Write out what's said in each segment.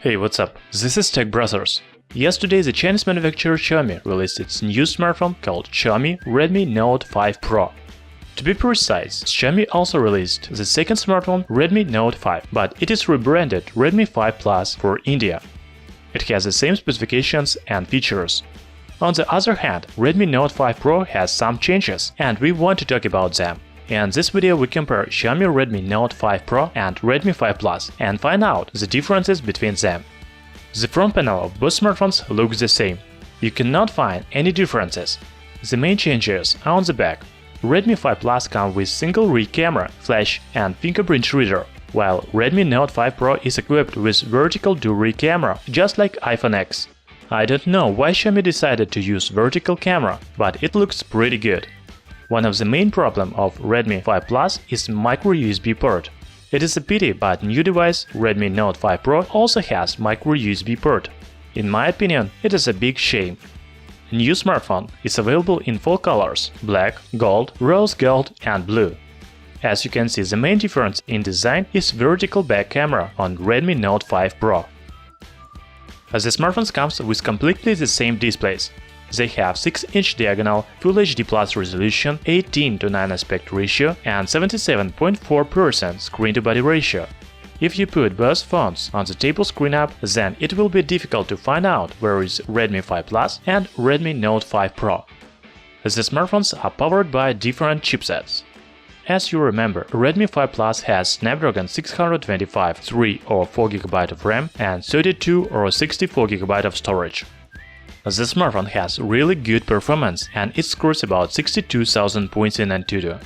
Hey, what's up? This is Tech Brothers. Yesterday, the Chinese manufacturer Xiaomi released its new smartphone called Xiaomi Redmi Note 5 Pro. To be precise, Xiaomi also released the second smartphone Redmi Note 5, but it is rebranded Redmi 5 Plus for India. It has the same specifications and features. On the other hand, Redmi Note 5 Pro has some changes, and we want to talk about them. In this video, we compare Xiaomi Redmi Note 5 Pro and Redmi 5 Plus and find out the differences between them. The front panel of both smartphones looks the same. You cannot find any differences. The main changes are on the back. Redmi 5 Plus comes with single rear camera, flash and fingerprint reader, while Redmi Note 5 Pro is equipped with vertical dual-rear camera, just like iPhone X. I don't know why Xiaomi decided to use vertical camera, but it looks pretty good. One of the main problems of Redmi 5 Plus is microUSB port. It is a pity, but new device Redmi Note 5 Pro also has microUSB port. In my opinion, it is a big shame. New smartphone is available in 4 colors: black, gold, rose gold and blue. As you can see, the main difference in design is vertical back camera on Redmi Note 5 Pro. The smartphones comes with completely the same displays. They have 6-inch diagonal, Full HD Plus resolution, 18:9 aspect ratio and 77.4% screen-to-body ratio. If you put both phones on the table screen up, then it will be difficult to find out where is Redmi 5 Plus and Redmi Note 5 Pro. The smartphones are powered by different chipsets. As you remember, Redmi 5 Plus has Snapdragon 625, 3 or 4 GB of RAM and 32 or 64 GB of storage. The smartphone has really good performance and it scores about 62,000 points in Antutu.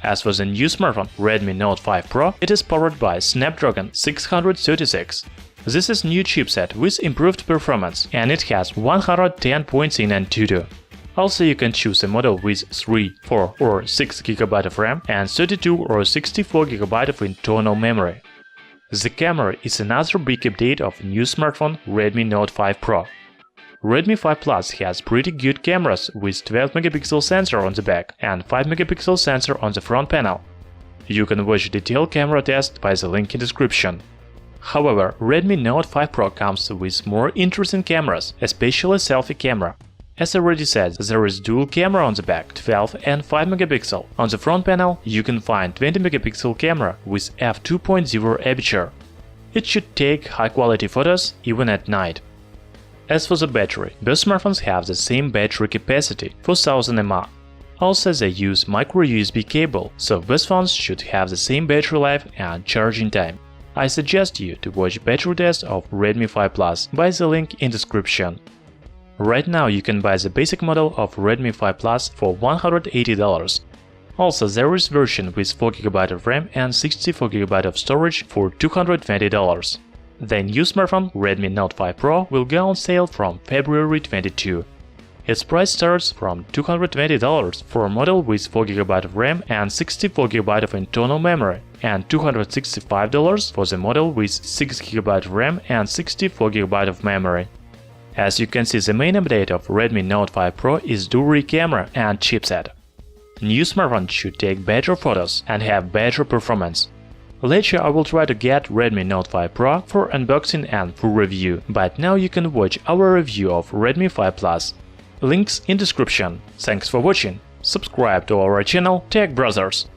As for the new smartphone Redmi Note 5 Pro, it is powered by Snapdragon 636. This is new chipset with improved performance and it has 110 points in Antutu. Also, you can choose a model with 3, 4 or 6 GB of RAM and 32 or 64 GB of internal memory. The camera is another big update of new smartphone Redmi Note 5 Pro. Redmi 5 Plus has pretty good cameras with 12-megapixel sensor on the back and 5-megapixel sensor on the front panel. You can watch detailed camera test by the link in description. However, Redmi Note 5 Pro comes with more interesting cameras, especially selfie camera. As already said, there is dual camera on the back, 12 and 5 megapixel. On the front panel, you can find 20-megapixel camera with f2.0 aperture. It should take high-quality photos even at night. As for the battery, both smartphones have the same battery capacity, 4000 mAh. Also, they use microUSB cable, so both phones should have the same battery life and charging time. I suggest you to watch battery test of Redmi 5 Plus by the link in description. Right now you can buy the basic model of Redmi 5 Plus for $180. Also, there is version with 4 GB of RAM and 64 GB of storage for $220. The new smartphone Redmi Note 5 Pro will go on sale from February 22. Its price starts from $220 for a model with 4 GB of RAM and 64 GB of internal memory, and $265 for the model with 6 GB of RAM and 64 GB of memory. As you can see, the main update of Redmi Note 5 Pro is dual-rear camera and chipset. New smartphone should take better photos and have better performance. Later I will try to get Redmi Note 5 Pro for unboxing and full review, but now you can watch our review of Redmi 5 Plus. Links in description. Thanks for watching. Subscribe to our channel Tech Brothers.